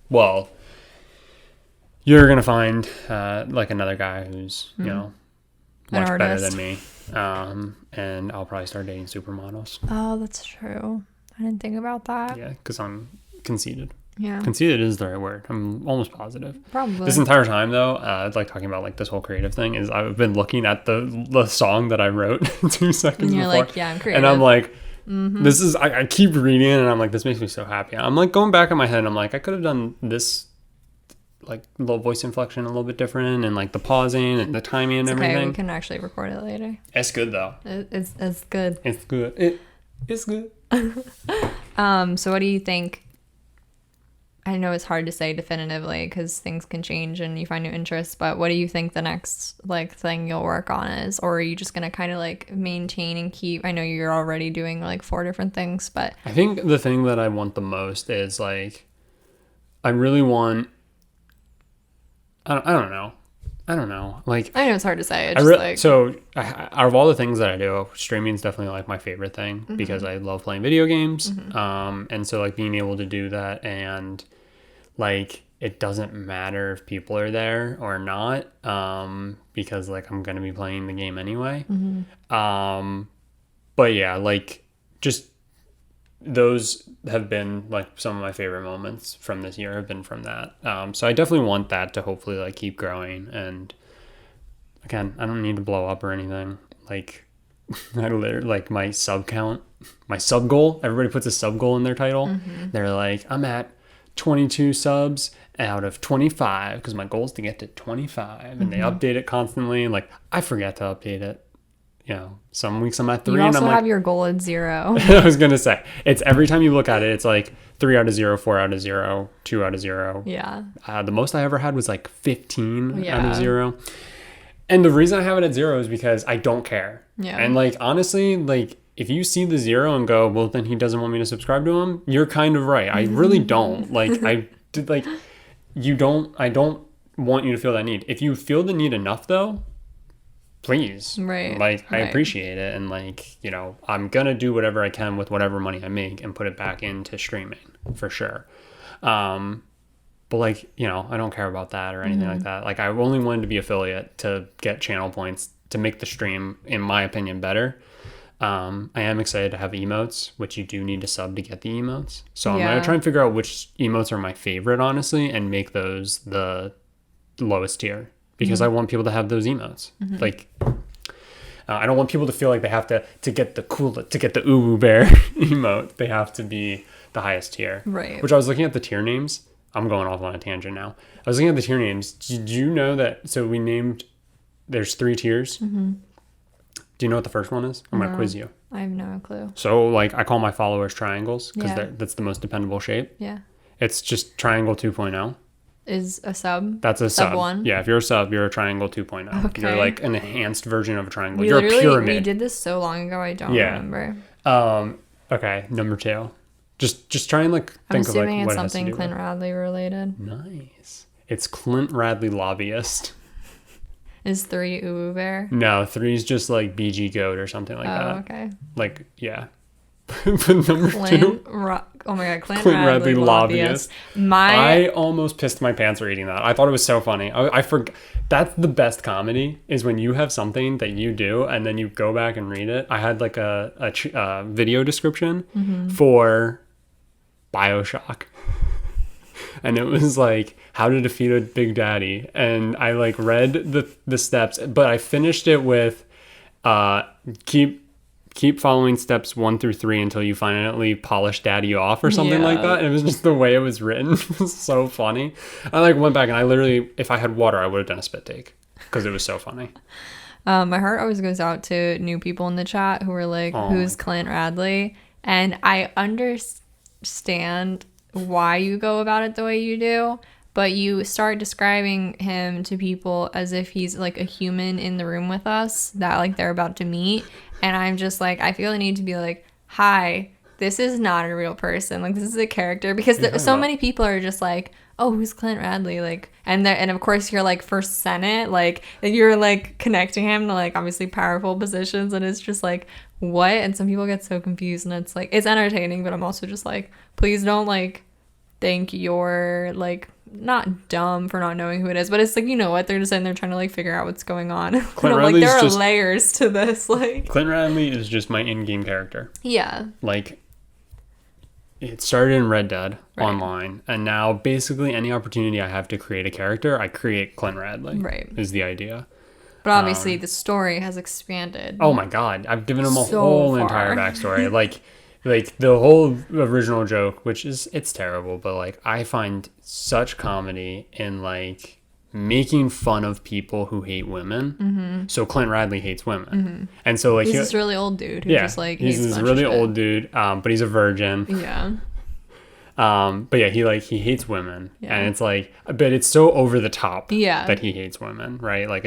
well, you're gonna find like another guy who's you know much better than me. And I'll probably start dating supermodels. Oh, that's true. I didn't think about that. Yeah, because I'm conceited. Yeah. Conceited is the right word. I'm almost positive. Probably. This entire time, though, like talking about like this whole creative thing, is I've been looking at the song that I wrote 2 seconds and you're before. like, yeah, I'm creative. And I'm like, this is, I keep reading it and I'm like, this makes me so happy. I'm like going back in my head and I'm like, I could have done this, like little voice inflection a little bit different and like the pausing and the timing and everything. Okay, we can actually record it later. It's good, though. It's good. It's good. It's good. So what do you think? I know it's hard to say definitively because things can change and you find new interests, but what do you think the next like thing you'll work on is? Or are you just going to kind of like maintain and keep? I know you're already doing like 4 different things, but I think the thing that I want the most is like, I really want, I don't know. Like, I know it's hard to say. It's just like, so out of all the things that I do, streaming is definitely like my favorite thing because I love playing video games. And so like being able to do that and like, it doesn't matter if people are there or not, because like I'm going to be playing the game anyway. But yeah, like just those have been like some of my favorite moments from this year have been from that. So I definitely want that to hopefully like keep growing. And again, I don't need to blow up or anything. Like I literally like my sub count, my sub goal. Everybody puts a sub goal in their title. They're like, I'm at 22 subs out of 25 because my goal is to get to 25, and they update it constantly. And like I forget to update it. You know, some weeks I'm at 3 you also and I'm have like, your goal at 0. I was gonna say it's every time you look at it, it's like 3 out of 0, 4 out of 0, 2 out of 0. Yeah. The most I ever had was like 15 out of 0. And the reason I have it at 0 is because I don't care. Yeah. And like honestly, like if you see the 0 and go, well, then he doesn't want me to subscribe to him, you're kind of right. I really don't. Like I did like I don't want you to feel that need. If you feel the need enough though, please. Right. Like I appreciate it, and like, you know, I'm gonna do whatever I can with whatever money I make and put it back into streaming for sure. But like, you know, I don't care about that or anything like that. Like I only wanted to be affiliate to get channel points to make the stream, in my opinion, better. I am excited to have emotes, which you do need to sub to get the emotes. So I'm gonna try and figure out which emotes are my favorite, honestly, and make those the lowest tier. Because I want people to have those emotes. Like, I don't want people to feel like they have to get the Uwu Bear emote. They have to be the highest tier. Right. Which I was looking at the tier names. I'm going off on a tangent now. I was looking at the tier names. Did you know that? So we named. There's 3 tiers. Do you know what the first one is? I'm gonna quiz you. I have no clue. So like I call my followers triangles because Yeah. that's the most dependable shape. Yeah. It's just triangle 2.0. Is a sub? That's a sub. 1? Yeah, if you're a sub, you're a triangle 2.0. Okay. You're like an enhanced version of a triangle. We You're a pyramid. We did this so long ago, I don't remember. Okay, number 2. Just try and like I'm think of like assuming what it's it has to something do Clint with. Radley related. Nice. It's Clint Radley lobbyist. Is 3 Uwu Bear? No, 3 is just like BG Goat or something like that. Oh, okay. Like, yeah. But number 2. Oh my god, Clint Radley Radley lobbyist. I almost pissed my pants reading that. I thought it was so funny. I forgot. That's the best comedy, is when you have something that you do and then you go back and read it. I had like a video description for BioShock. And it was like how to defeat a Big Daddy. And I like read the steps, but I finished it with keep following steps 1 through 3 until you finally polish daddy off or something like that. And it was just the way it was written. It was so funny. I like went back and I literally, if I had water, I would have done a spit take because it was so funny. My heart always goes out to new people in the chat who are like, who's Clint Radley? And I understand why you go about it the way you do, but you start describing him to people as if he's like a human in the room with us that like they're about to meet. And I'm just like, I feel the need to be like, hi, this is not a real person. Like, this is a character. Because so many people are just like, oh, who's Clint Radley? Like, and of course you're like for Senate, like you're like connecting him to like obviously powerful positions, and it's just like, what? And some people get so confused, and it's like, it's entertaining, but I'm also just like, please don't like think you're like not dumb for not knowing who it is, but it's like, you know what, they're just sitting there trying to like figure out what's going on. Clint like there are layers to this. Like, Clint Radley is just my in-game character. Yeah. Like, it started in Red Dead Online, and now basically any opportunity I have to create a character, I create Clint Radley. Right. Is the idea. But obviously the story has expanded. Oh my god, I've given him a whole entire backstory. Like the whole original joke, which is, it's terrible, but like I find such comedy in like making fun of people who hate women. Mm-hmm. So Clint Radley hates women. Mm-hmm. And so like he's this really old dude who just like hates he's this really old dude, but he's a virgin. Yeah. But yeah, he hates women. Yeah. And it's like, but it's so over the top that he hates women, right? Like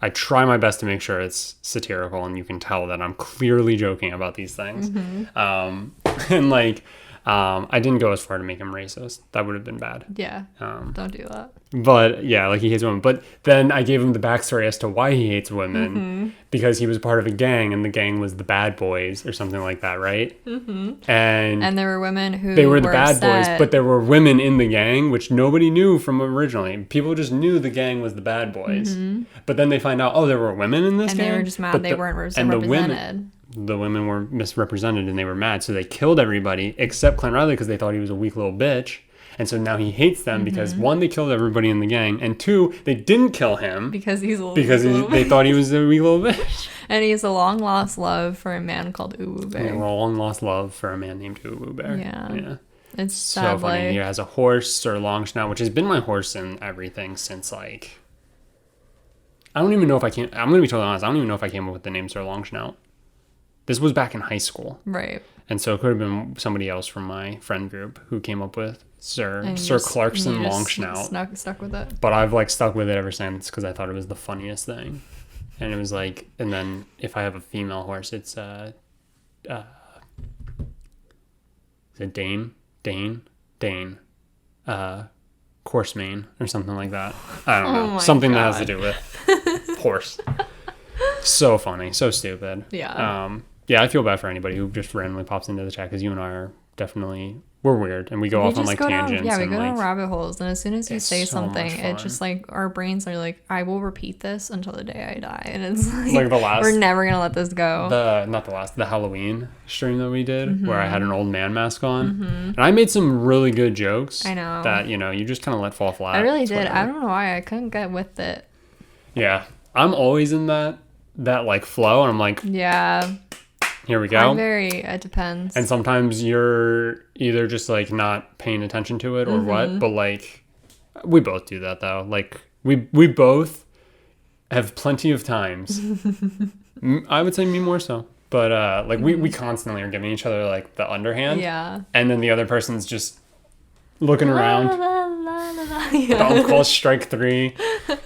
I try my best to make sure it's satirical, and you can tell that I'm clearly joking about these things. Mm-hmm. And like, I didn't go as far to make him racist. That would have been bad. Yeah. Don't do that. But yeah, like he hates women. But then I gave him the backstory as to why he hates women, because he was part of a gang, and the gang was the Bad Boys or something like that, right? Mm-hmm. And there were women who they were the Bad Boys, but there were women in the gang, which nobody knew from originally. People just knew the gang was the Bad Boys, but then they find out, oh, there were women in this gang, and they were just mad they weren't represented. The women were misrepresented, and they were mad, so they killed everybody except Clint Riley because they thought he was a weak little bitch. And so now he hates them because, one, they killed everybody in the gang, and two, they didn't kill him because he's a they thought he was a weak little bitch. And he has a long lost love for a man called Uwu Bear. Yeah, a long lost love for a man named Uwu Bear. Yeah. It's so funny. He has a horse, Sir Longsnout, which has been my horse in everything since like, I don't even know if I'm going to be totally honest, I don't even know if I came up with the name Sir Longsnout. This was back in high school. Right. And so it could have been somebody else from my friend group who came up with Sir Clarkson Longsnout. Stuck with it. But I've like stuck with it ever since because I thought it was the funniest thing. And it was like, and then if I have a female horse, it's is it Dane, Coursemane or something like that. I don't know. Something that has to do with horse. So funny, so stupid. Yeah. Yeah, I feel bad for anybody who just randomly pops into the chat because you and I are definitely, we're weird and we go off on like tangents. We go down rabbit holes, and as soon as you say something, it just like our brains are like, I will repeat this until the day I die, and it's like the last, we're never gonna let this go. The Halloween stream that we did where I had an old man mask on, and I made some really good jokes. I know that you just kind of let fall flat. I really did. I don't know why I couldn't get with it. Yeah, I'm always in that like flow, and I'm like, yeah. Here we go. It depends. And sometimes you're either just like not paying attention to it or what, but like we both do that though. Like we both have plenty of times. I would say me more so. But like we constantly are giving each other like the underhand. Yeah. And then the other person's just looking around. Don't call strike 3,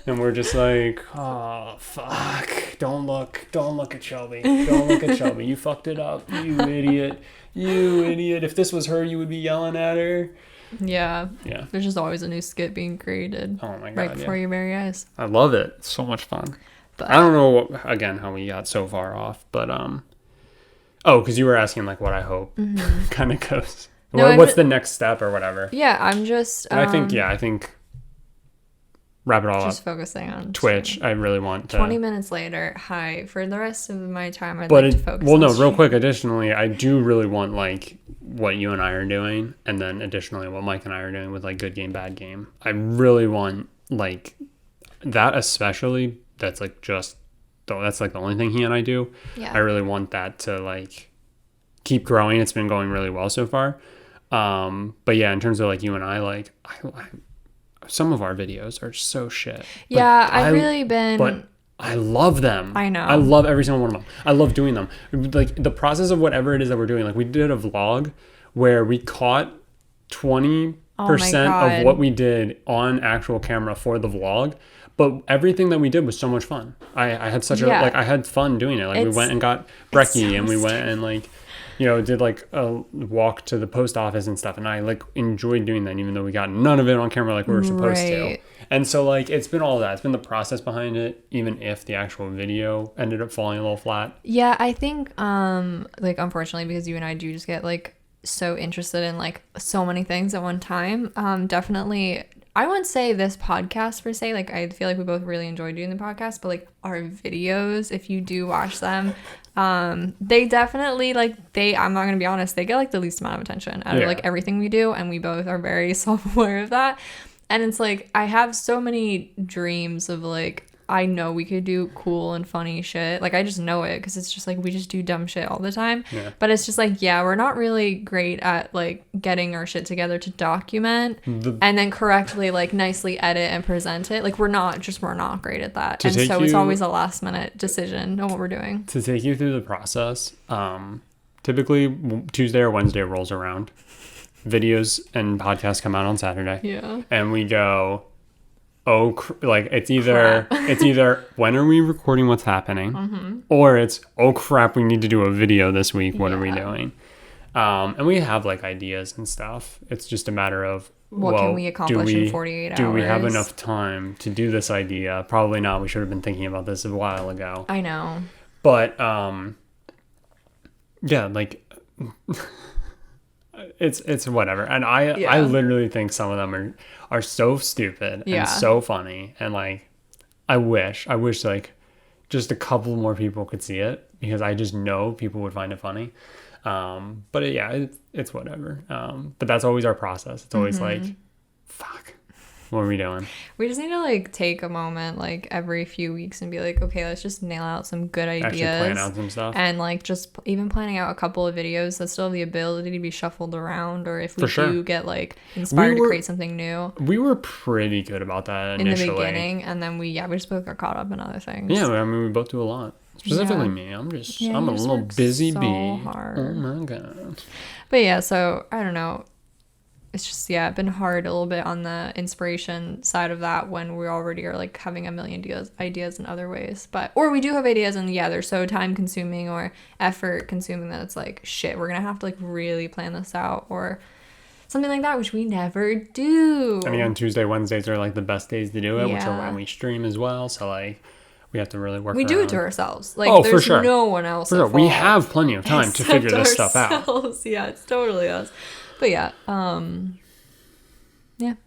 and we're just like, oh fuck, don't look at Shelby, you fucked it up, you idiot, if this was her you would be yelling at her. Yeah There's just always a new skit being created. Oh my god, right before your very eyes. I love it. It's so much fun. But I don't know how we got so far off, but because you were asking like what I hope kind of goes. No, what's the next step or whatever? Yeah, I'm just... I think wrap it all up. Just focusing on Twitch. I really want to... 20 minutes later, for the rest of my time, I'd like to focus on real quick, additionally, I do really want, like, what you and I are doing, and then additionally what Mike and I are doing with, like, Good Game, Bad Game. I really want, like, that especially, that's, like, that's, like, the only thing he and I do. Yeah. I really want that to, like, keep growing. It's been going really well so far. But yeah, in terms of like you and I, like some of our videos are so shit. Yeah, I've really been. But I love them. I know. I love every single one of them. I love doing them. Like the process of whatever it is that we're doing. Like we did a vlog where we caught 20% of what we did on actual camera for the vlog. But everything that we did was so much fun. I had such I had fun doing it. Like we went and got brekkie and we went and like, did like a walk to the post office and stuff. And I like enjoyed doing that, even though we got none of it on camera like we were supposed to. And so like, it's been all of that. It's been the process behind it, even if the actual video ended up falling a little flat. Yeah, I think like unfortunately, because you and I do just get like so interested in like so many things at one time. Definitely, I wouldn't say this podcast per se, like I feel like we both really enjoy doing the podcast, but like our videos, if you do watch them, they definitely like I'm not gonna be honest, they get like the least amount of attention out of like everything we do, and we both are very self-aware of that. And it's like I have so many dreams of like, I know we could do cool and funny shit. Like I just know it because it's just like we just do dumb shit all the time. Yeah. But it's just like, we're not really great at like getting our shit together to document and then correctly like nicely edit and present it. Like we're not great at that. And so it's always a last minute decision on what we're doing. To take you through the process, typically Tuesday or Wednesday rolls around. Videos and podcasts come out on Saturday. Yeah. And we go, it's either when are we recording what's happening, or it's crap, we need to do a video this week, what are we doing? And we have like ideas and stuff. It's just a matter of what can we accomplish in 48 hours? Do we have enough time to do this idea? Probably not. We should have been thinking about this a while ago. I know. But like it's whatever. And I literally think some of them are so stupid and so funny, and like I wish like just a couple more people could see it, because I just know people would find it funny. But it's whatever. But that's always our process. It's always like, fuck, what are we doing? We just need to like take a moment like every few weeks and be like, okay, let's just nail out some good ideas. Actually plan out some stuff. And like just even planning out a couple of videos that still have the ability to be shuffled around, or if we do get like inspired to create something new. We were pretty good about that initially. In the beginning, and then we just both got caught up in other things. Yeah, I mean we both do a lot. Specifically me. I'm a little busy bee. Hard. Oh my god. But so I don't know. It's just it's been hard a little bit on the inspiration side of that, when we already are like having a million ideas in other ways. Or we do have ideas, and they're so time consuming or effort consuming that it's like, shit, we're gonna have to like really plan this out or something like that, which we never do. And again, Tuesday, Wednesdays are like the best days to do it, which are when we stream as well. So like we have to really work. We do it to ourselves. Like there's no one else. For sure. We have plenty of time to figure this stuff out. Yeah, it's totally us. But I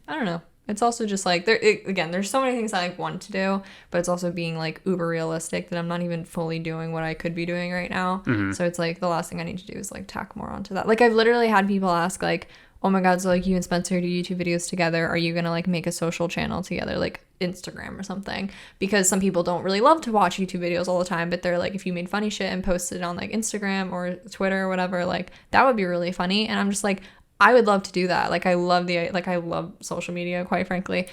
don't know. It's also just like there's so many things I like want to do, but it's also being like uber realistic that I'm not even fully doing what I could be doing right now. Mm-hmm. So it's like the last thing I need to do is like tack more onto that. Like I've literally had people ask like, oh my god, so like you and Spencer do YouTube videos together, are you gonna like make a social channel together, like Instagram or something? Because some people don't really love to watch YouTube videos all the time, but they're like, if you made funny shit and posted it on like Instagram or Twitter or whatever, like that would be really funny. And I'm just like, I would love to do that. Like I love social media, quite frankly.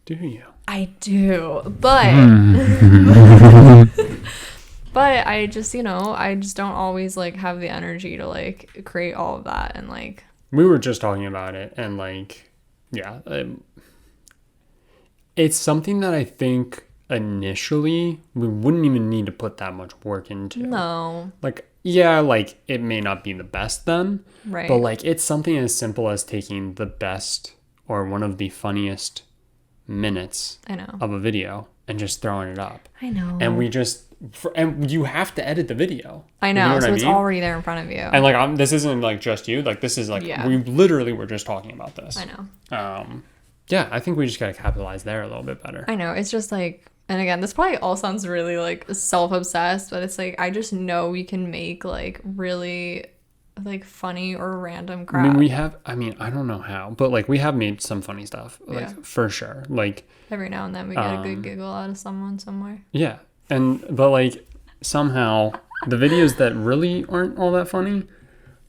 Do you? I do, but but I just don't always like have the energy to like create all of that. And like we were just talking about it, and like it's something that I think initially we wouldn't even need to put that much work into. No. Like like it may not be the best then, right? But like it's something as simple as taking the best or one of the funniest minutes of a video and just throwing it up. I know. And and you have to edit the video. I know. You know it's already there in front of you. And like this isn't like just you. Like this is like we literally were just talking about this. I know. I think we just gotta capitalize there a little bit better. I know. It's just like. And again, this probably all sounds really like self-obsessed, but it's like I just know we can make like really like funny or random crap. I mean, I don't know how, but like we have made some funny stuff, like for sure. Like every now and then we get a good giggle out of someone somewhere. Yeah. But like somehow the videos that really aren't all that funny,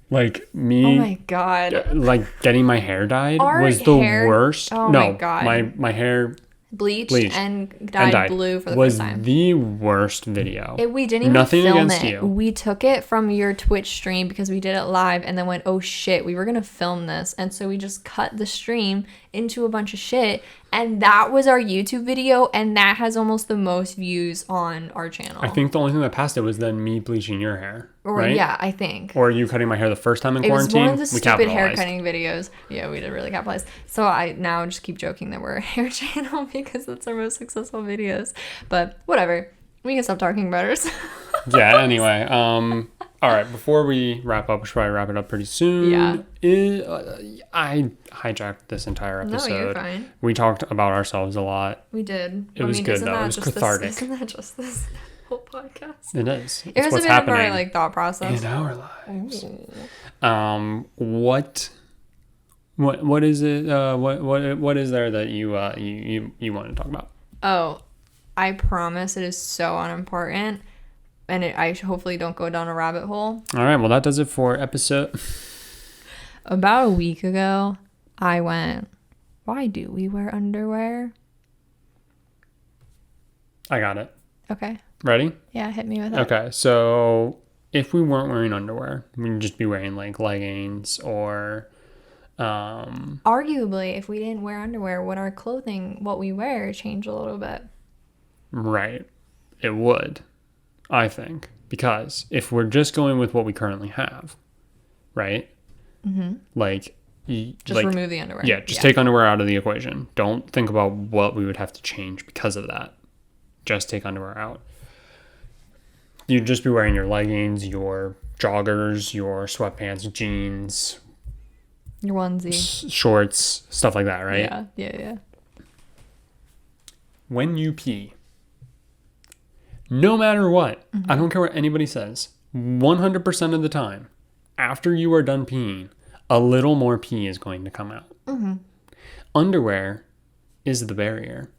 like me, oh my god, like getting my hair dyed was the worst. Oh my god, my hair bleached and dyed blue for the first time. Was the worst video. We didn't even Nothing film against it. you. We took it from your Twitch stream because we did it live and then went, oh shit, we were going to film this. And so we just cut the stream into a bunch of shit. And that was our YouTube video. And that has almost the most views on our channel. I think the only thing that passed it was then me bleaching your hair. Or right? yeah, I think. Or you cutting my hair the first time in quarantine. It was one of the stupid hair cutting videos. Yeah, we did really capitalize. So I now just keep joking that we're a hair channel because it's our most successful videos. But whatever. We can stop talking about ours. Yeah, anyway. All right, before we wrap up, we should probably wrap it up pretty soon. Yeah. I hijacked this entire episode. No, you're fine. We talked about ourselves a lot. We did. It was good, though. It was cathartic. Isn't that just this whole podcast? It is. It was a bit of our thought process. In our lives. Ooh. What is it? What is there that you want to talk about? Oh, I promise it is so unimportant. And I hopefully don't go down a rabbit hole. All right. Well, that does it for episode. About a week ago, I went, why do we wear underwear? I got it. Okay. Ready? Yeah, hit me with it. Okay. So if we weren't wearing underwear, we'd just be wearing like leggings or... Arguably, if we didn't wear underwear, would our clothing, what we wear, change a little bit? Right. It would. I think, because if we're just going with what we currently have, right? Mm-hmm. Like, just remove the underwear. Yeah, just take underwear out of the equation. Don't think about what we would have to change because of that. Just take underwear out. You'd just be wearing your leggings, your joggers, your sweatpants, jeans, your onesie, shorts, stuff like that, right? Yeah. When you pee, no matter what, I don't care what anybody says, 100% of the time, after you are done peeing, a little more pee is going to come out. Mm-hmm. Underwear is the barrier.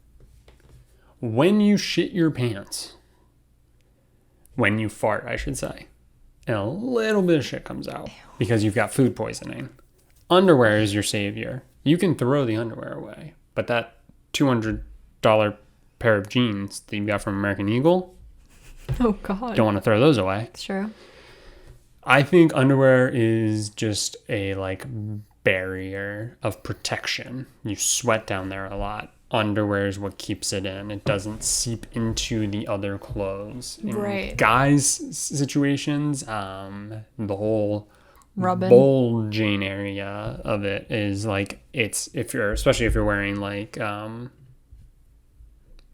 When you shit your pants, when you fart, I should say, and a little bit of shit comes out because you've got food poisoning, underwear is your savior. You can throw the underwear away, but that $200 pair of jeans that you got from American Eagle, oh God, don't want to throw those away. Sure. I think underwear is just a like barrier of protection. You sweat down there a lot. Underwear is what keeps it in. It doesn't seep into the other clothes. In guys' situations, the whole bulging area of it is like especially if you're wearing like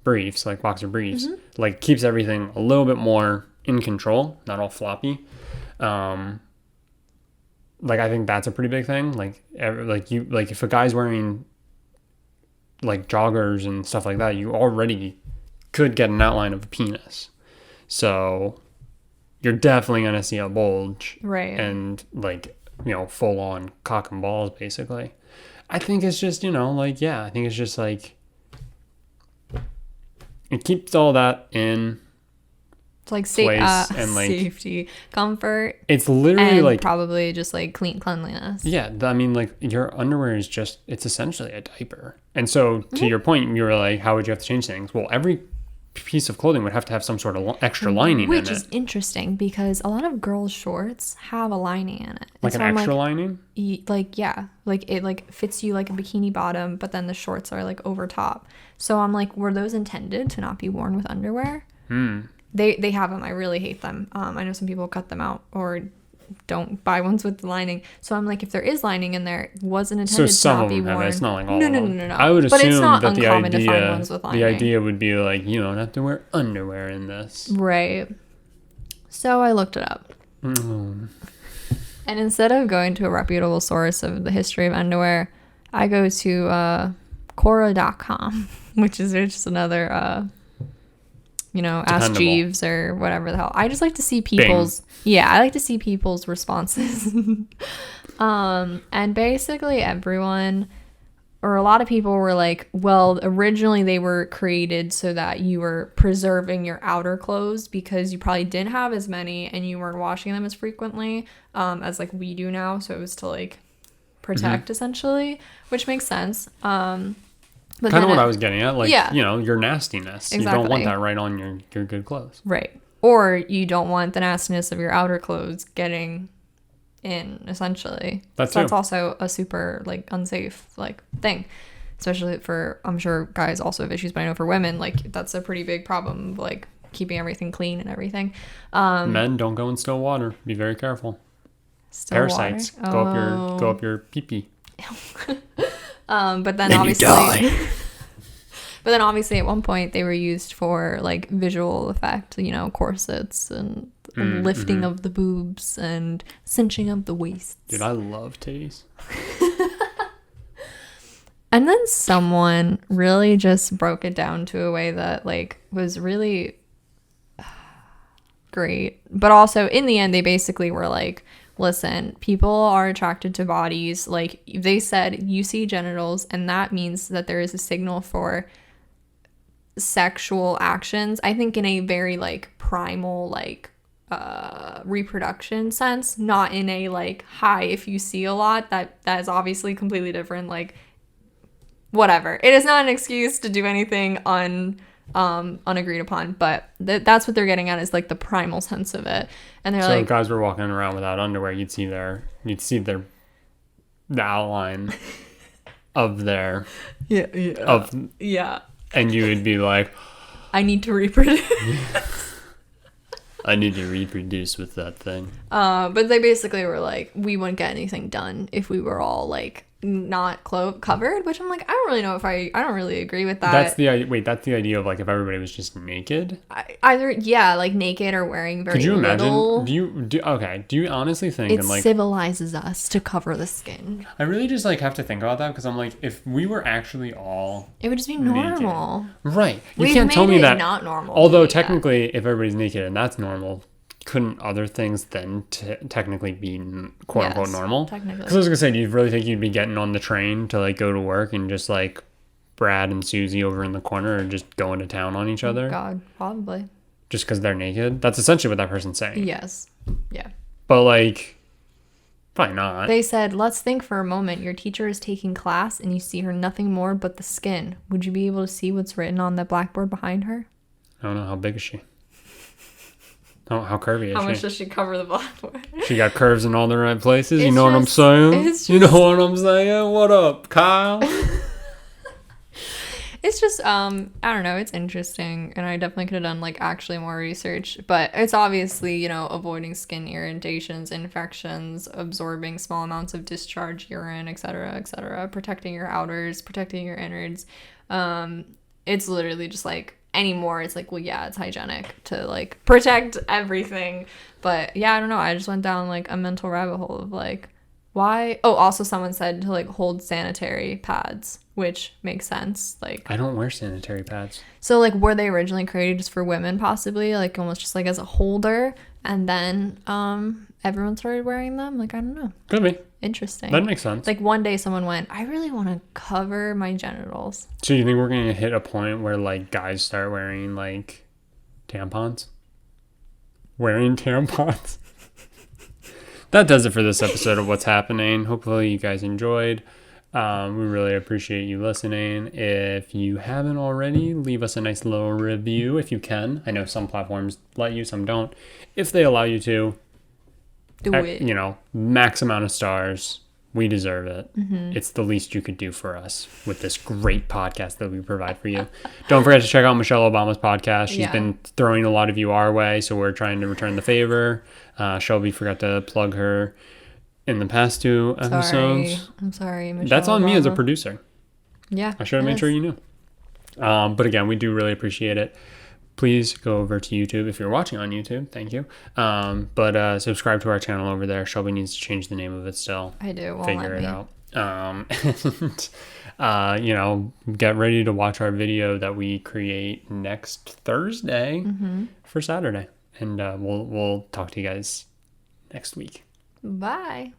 briefs, like boxer briefs, like keeps everything a little bit more in control, not all floppy. Like I think that's a pretty big thing. Like if a guy's wearing like joggers and stuff like that, you already could get an outline of a penis. So you're definitely gonna see a bulge, right? And like full on cock and balls, basically. I think it's just I think it's just like it keeps all that in. It's like place and like safety, comfort. It's literally and like probably just like cleanliness. Yeah, I mean, like your underwear is it's essentially a diaper. And so to your point, you were like, how would you have to change things? Well, every piece of clothing would have to have some sort of extra lining in it. Which is interesting because a lot of girls' shorts have a lining in it. Like an extra lining? Like, yeah. Like it like fits you like a bikini bottom, but then the shorts are like over top. So I'm like, were those intended to not be worn with underwear? They have them. I really hate them. I know some people cut them out or don't buy ones with the lining. So I'm like, if there is lining in there, it wasn't intended to not be worn. It's not like all of them. No. I would assume but it's not that uncommon to find ones with lining. The idea would be like, you don't have to wear underwear in this. Right. So I looked it up. And instead of going to a reputable source of the history of underwear, I go to Quora.com, which is just another... Ask Jeeves or whatever the hell. I just like to see people's... Bing. Yeah, I like to see people's responses. And basically everyone, or a lot of people were like, well, originally they were created so that you were preserving your outer clothes because you probably didn't have as many and you weren't washing them as frequently as like we do now. So it was to like protect essentially, which makes sense. But kind of what I was getting at. Like, yeah. Your nastiness. Exactly. You don't want that right on your good clothes. Right. Or you don't want the nastiness of your outer clothes getting in, essentially. That's also a super, like, unsafe, like, thing. Especially for, I'm sure guys also have issues, but I know for women, like, that's a pretty big problem, like, keeping everything clean and everything. Men, don't go in still water. Be very careful. Parasites go up your pee-pee. But then obviously but then obviously at one point they were used for like visual effect, corsets and lifting of the boobs and cinching of the waists. Dude, I love titties. And then someone really just broke it down to a way that like was really great. But also in the end they basically were like, listen, people are attracted to bodies. Like they said, you see genitals, and that means that there is a signal for sexual actions. I think in a very like primal, like reproduction sense, not in a like, hi, if you see a lot, that is obviously completely different. Like whatever. It is not an excuse to do anything unagreed upon, but that's what they're getting at, is like the primal sense of it. And they're like, if guys were walking around without underwear, you'd see the outline of their and you would be like, I need to reproduce. I need to reproduce with that thing. But they basically were like, we wouldn't get anything done if we were all like not covered, which I'm like, I don't really know if I don't really agree with that. That's the idea of like if everybody was just naked. Either like naked or wearing very little. Could you imagine? Do you honestly think it civilizes us to cover the skin? I really just like have to think about that, because I'm like, if we were actually all, it would just be normal, naked, right? You can't tell me that not normal. Although technically, if everybody's naked and that's normal, couldn't other things then technically be quote unquote normal? Technically. Because I was gonna say, do you really think you'd be getting on the train to like go to work and just like Brad and Susie over in the corner are just going to town on each other? God, probably. Just because they're naked? That's essentially what that person's saying. Yes. Yeah. But like, probably not. They said, let's think for a moment. Your teacher is taking class and you see her nothing more but the skin. Would you be able to see what's written on the blackboard behind her? I don't know. How big is she? How curvy is she? How much does she cover the blackboard? She got curves in all the right places. You know what I'm saying? You know what I'm saying? What up, Kyle? It's just, I don't know. It's interesting. And I definitely could have done like actually more research. But it's obviously, avoiding skin irritations, infections, absorbing small amounts of discharge, urine, etc., protecting your outers, protecting your innards. It's literally just like, anymore it's like, well, yeah, it's hygienic to like protect everything. But yeah, I don't know, I just went down like a mental rabbit hole of like, why. Also someone said to like hold sanitary pads, which makes sense. Like, I don't wear sanitary pads. So like, were they originally created just for women, possibly, like almost just like as a holder, and then everyone started wearing them? Like, I don't know, could be interesting. That makes sense. Like one day someone went, I really want to cover my genitals. So you think we're gonna hit a point where like guys start wearing like tampons? That does it for this episode of What's Happening. Hopefully you guys enjoyed. We really appreciate you listening. If you haven't already, leave us a nice little review if you can. I know some platforms let you, some don't. If they allow you to, do it. Max amount of stars. We deserve it. Mm-hmm. It's the least you could do for us with this great podcast that we provide for you. Don't forget to check out Michelle Obama's podcast. She's been throwing a lot of you our way, so we're trying to return the favor. Shelby forgot to plug her in the past 2 episodes. I'm sorry, Michelle. That's on Obama. me as a producer. Yeah. I should have made sure you knew. But again, we do really appreciate it. Please go over to YouTube if you're watching on YouTube. Thank you. But subscribe to our channel over there. Shelby needs to change the name of it still. I do. Figure it out. And get ready to watch our video that we create next Thursday for Saturday. And we'll talk to you guys next week. Bye.